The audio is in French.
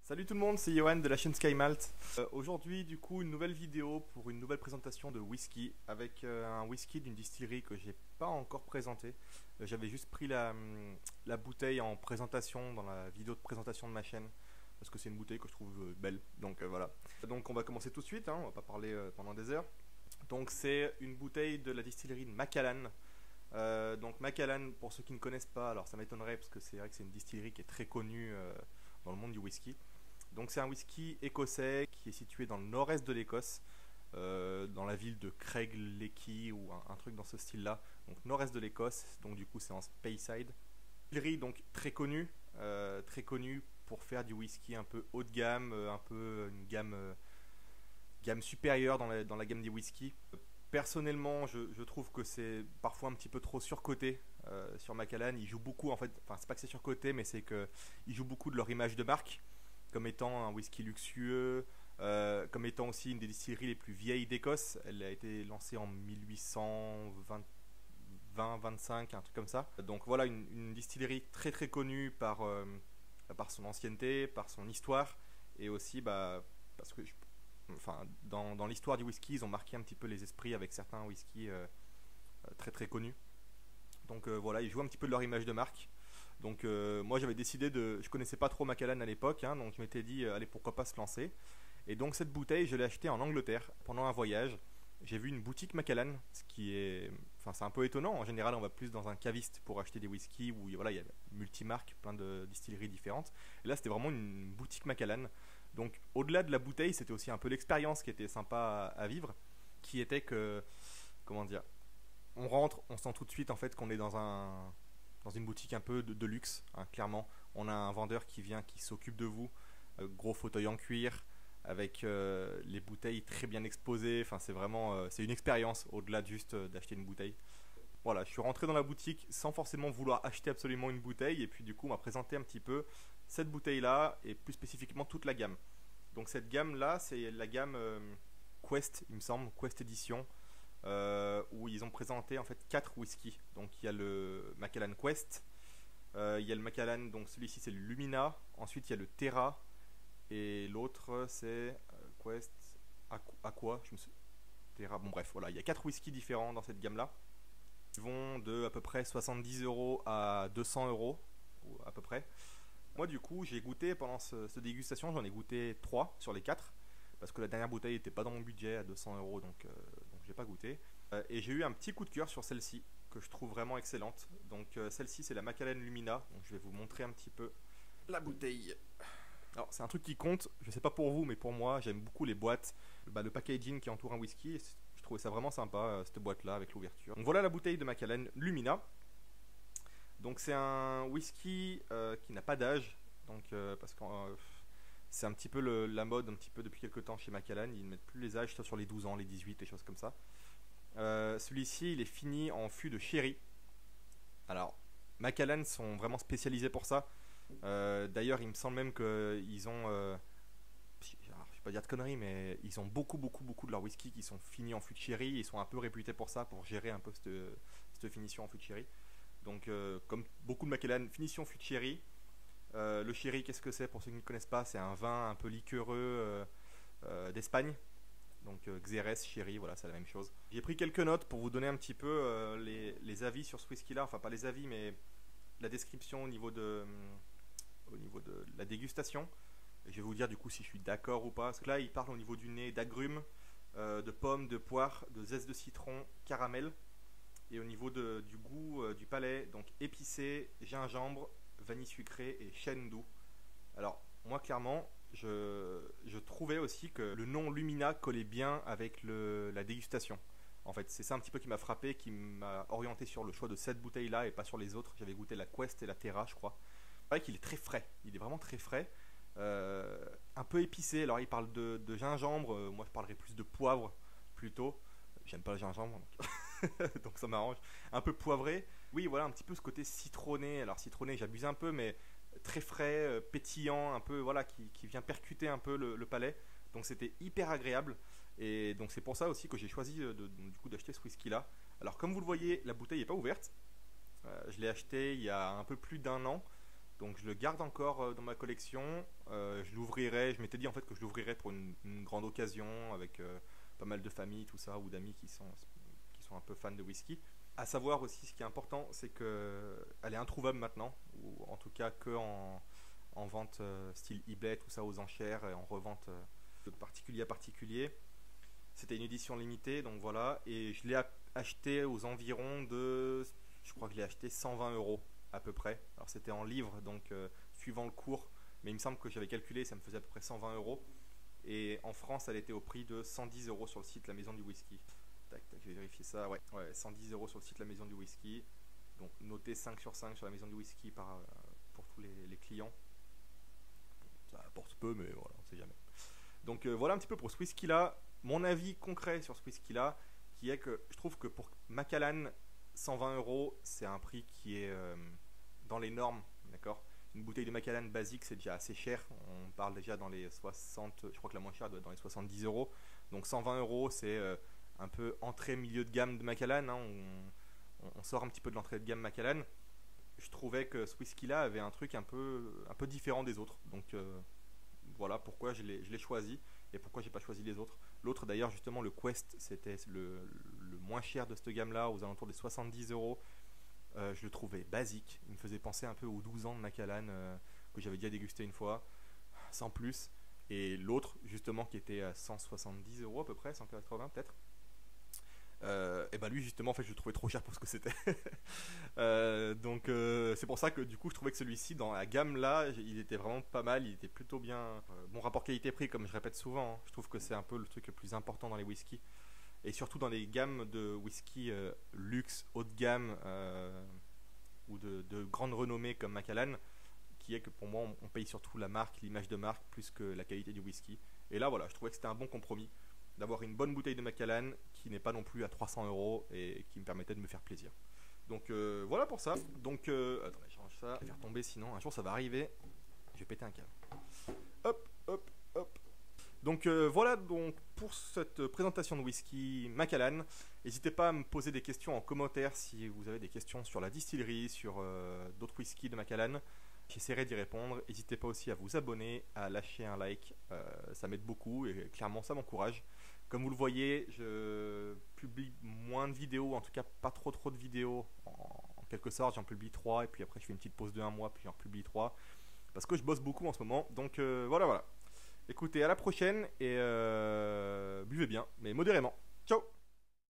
Salut tout le monde, c'est Johan de la chaîne Sky Malt. Aujourd'hui, du coup, une nouvelle vidéo pour une nouvelle présentation de whisky avec un whisky d'une distillerie que j'ai pas encore présenté. J'avais juste pris la bouteille en présentation dans la vidéo de présentation de ma chaîne parce que c'est une bouteille que je trouve belle. Donc voilà. Donc on va commencer tout de suite, hein, on va pas parler pendant des heures. Donc c'est une bouteille de la distillerie de Macallan. Donc Macallan, pour ceux qui ne connaissent pas, alors ça m'étonnerait parce que c'est vrai que c'est une distillerie qui est très connue dans le monde du whisky. Donc c'est un whisky écossais qui est situé dans le nord-est de l'Écosse, dans la ville de Craigleichy ou un truc dans ce style-là. Donc nord-est de l'Écosse, donc du coup c'est en Speyside. Distillerie donc très connue pour faire du whisky un peu haut de gamme, un peu une gamme supérieure dans la gamme des whisky. Personnellement, je trouve que c'est parfois un petit peu trop surcoté sur Macallan. Ils jouent beaucoup, en fait, enfin c'est pas que c'est surcoté, mais c'est qu'ils jouent beaucoup de leur image de marque, comme étant un whisky luxueux, comme étant aussi une des distilleries les plus vieilles d'Écosse. Elle a été lancée en 1820-25, un truc comme ça. Donc voilà, une distillerie très connue par son ancienneté, par son histoire, et aussi parce que dans l'histoire du whisky, ils ont marqué un petit peu les esprits avec certains whiskies très connus. Donc voilà, ils jouent un petit peu de leur image de marque. Donc moi j'avais décidé je connaissais pas trop Macallan à l'époque, hein, donc je m'étais dit allez pourquoi pas se lancer. Et donc cette bouteille je l'ai achetée en Angleterre pendant un voyage. J'ai vu une boutique Macallan, ce qui est, enfin c'est un peu étonnant. En général on va plus dans un caviste pour acheter des whiskies où voilà il y a multimarques, plein de distilleries différentes. Et là c'était vraiment une boutique Macallan. Donc au-delà de la bouteille c'était aussi un peu l'expérience qui était sympa à vivre, qui était que, comment dire, on rentre, on sent tout de suite en fait qu'on est dans une boutique un peu de luxe, hein, clairement. On a un vendeur qui vient, qui s'occupe de vous, gros fauteuil en cuir, avec les bouteilles très bien exposées. Enfin, c'est vraiment, c'est une expérience au-delà de juste d'acheter une bouteille. Voilà, je suis rentré dans la boutique sans forcément vouloir acheter absolument une bouteille, et puis du coup, on m'a présenté un petit peu cette bouteille-là, et plus spécifiquement toute la gamme. Donc cette gamme-là, c'est la gamme Quest, il me semble, Quest Edition. Où ils ont présenté en fait 4 whiskies. Donc il y a le Macallan Quest, il y a le Macallan, donc celui-ci c'est le Lumina, ensuite il y a le Terra, et l'autre c'est Quest Aqua, Terra, bon bref, voilà, il y a 4 whiskies différents dans cette gamme-là. Ils vont de à peu près 70 € à 200 € à peu près. Moi du coup j'ai goûté pendant cette dégustation, j'en ai goûté 3 sur les 4 parce que la dernière bouteille n'était pas dans mon budget à 200 € donc j'ai pas goûté. Et j'ai eu un petit coup de cœur sur celle-ci que je trouve vraiment excellente. Donc celle-ci c'est la Macallan Lumina. Donc je vais vous montrer un petit peu la bouteille. Alors c'est un truc qui compte, je sais pas pour vous mais pour moi j'aime beaucoup les boîtes, le packaging qui entoure un whisky. Et je trouvais ça vraiment sympa cette boîte là avec l'ouverture. Donc voilà la bouteille de Macallan Lumina. Donc c'est un whisky qui n'a pas d'âge. Donc parce que c'est un petit peu la mode un petit peu depuis quelques temps chez Macallan. Ils ne mettent plus les âges, soit sur les 12 ans, les 18, les choses comme ça. Celui-ci, il est fini en fût de sherry. Alors, Macallan sont vraiment spécialisés pour ça. D'ailleurs, il me semble même qu'ils ont... je vais pas dire de conneries, mais ils ont beaucoup de leurs whisky qui sont finis en fût de sherry. Ils sont un peu réputés pour ça, pour gérer un peu cette finition en fût de sherry. Donc, comme beaucoup de Macallan, finition fût de sherry. Le sherry, qu'est-ce que c'est pour ceux qui ne connaissent pas? C'est un vin un peu liquoreux d'Espagne. Donc Xérès, sherry, voilà, c'est la même chose. J'ai pris quelques notes pour vous donner un petit peu les avis sur ce whisky-là. Enfin, pas les avis, mais la description au niveau de la dégustation. Et je vais vous dire du coup si je suis d'accord ou pas. Parce que là, il parle au niveau du nez d'agrumes, de pommes, de poires, de zeste de citron, caramel. Et au niveau du goût du palais, donc épicé, gingembre, vanille sucrée et chêne doux. Alors, moi, clairement, je trouvais aussi que le nom Lumina collait bien avec la dégustation. En fait, c'est ça un petit peu qui m'a frappé, qui m'a orienté sur le choix de cette bouteille-là et pas sur les autres. J'avais goûté la Quest et la Terra, je crois. C'est vrai qu'il est très frais. Il est vraiment très frais. Un peu épicé. Alors, il parle de gingembre. Moi, je parlerais plus de poivre, plutôt. J'aime pas le gingembre, donc ça m'arrange. Un peu poivré. Oui, voilà, un petit peu ce côté citronné. Alors, citronné, j'abuse un peu, mais très frais, pétillant, un peu, voilà, qui vient percuter un peu le palais. Donc, c'était hyper agréable. Et donc, c'est pour ça aussi que j'ai choisi du coup d'acheter ce whisky-là. Alors, comme vous le voyez, la bouteille n'est pas ouverte. Je l'ai acheté il y a un peu plus d'1 an. Donc je le garde encore dans ma collection. Je l'ouvrirai, je m'étais dit en fait que je l'ouvrirais pour une grande occasion avec pas mal de familles, tout ça, ou d'amis qui sont un peu fans de whisky. À savoir aussi, ce qui est important, c'est qu'elle est introuvable maintenant, ou en tout cas que en vente style eBay, tout ça aux enchères et en revente de particulier à particulier. C'était une édition limitée, donc voilà. Et je l'ai acheté aux environs de, je crois que je l'ai acheté 120 € à peu près. Alors c'était en livres, donc suivant le cours, mais il me semble que j'avais calculé, ça me faisait à peu près 120 €. Et en France, elle était au prix de 110 € sur le site La Maison du Whisky. Tac, tac, je vais vérifier ça. Ouais, 110 € sur le site La Maison du Whisky. Donc noté 5 sur 5 sur La Maison du Whisky pour tous les clients. Ça apporte peu, mais voilà, on sait jamais. Donc voilà un petit peu pour ce whisky là. Mon avis concret sur ce whisky là, qui est que je trouve que pour Macallan, 120 €, c'est un prix qui est dans les normes, d'accord. Une bouteille de Macallan basique, c'est déjà assez cher. On parle déjà dans les 60, je crois que la moins chère doit être dans les 70 €. Donc 120 €, c'est un peu entrée milieu de gamme de Macallan, hein. On sort un petit peu de l'entrée de gamme Macallan. Je trouvais que ce whisky là avait un truc un peu différent des autres. Donc voilà pourquoi je l'ai choisi et pourquoi j'ai pas choisi les autres. L'autre d'ailleurs, justement, le Quest, c'était le moins cher de cette gamme là, aux alentours des 70 €. Je le trouvais basique, il me faisait penser un peu aux 12 ans de Macallan que j'avais déjà dégusté une fois, sans plus. Et l'autre, justement, qui était à 170 € à peu près, 180 peut-être. Et ben lui, justement, en fait, je le trouvais trop cher pour ce que c'était. Donc c'est pour ça que du coup je trouvais que celui-ci dans la gamme là il était vraiment pas mal, il était plutôt bien. Bon rapport qualité-prix, comme je répète souvent, hein. Je trouve que c'est un peu le truc le plus important dans les whiskies et surtout dans les gammes de whisky luxe, haut de gamme ou de grande renommée comme Macallan, qui est que pour moi on paye surtout la marque, l'image de marque plus que la qualité du whisky. Et là voilà, je trouvais que c'était un bon compromis d'avoir une bonne bouteille de Macallan qui n'est pas non plus à 300 € et qui me permettait de me faire plaisir. Donc voilà pour ça. Donc attendez, je range ça. Je vais faire tomber, sinon un jour ça va arriver. Je vais péter un câble. Hop, hop, hop. Donc voilà donc pour cette présentation de whisky Macallan. N'hésitez pas à me poser des questions en commentaire si vous avez des questions sur la distillerie, sur d'autres whiskies de Macallan. J'essaierai d'y répondre. N'hésitez pas aussi à vous abonner, à lâcher un like. Ça m'aide beaucoup et clairement ça m'encourage. Comme vous le voyez, je publie moins de vidéos, en tout cas pas trop de vidéos. En quelque sorte, j'en publie 3 et puis après je fais une petite pause de 1 mois puis j'en publie 3. Parce que je bosse beaucoup en ce moment. Donc voilà. Écoutez, à la prochaine et buvez bien, mais modérément. Ciao!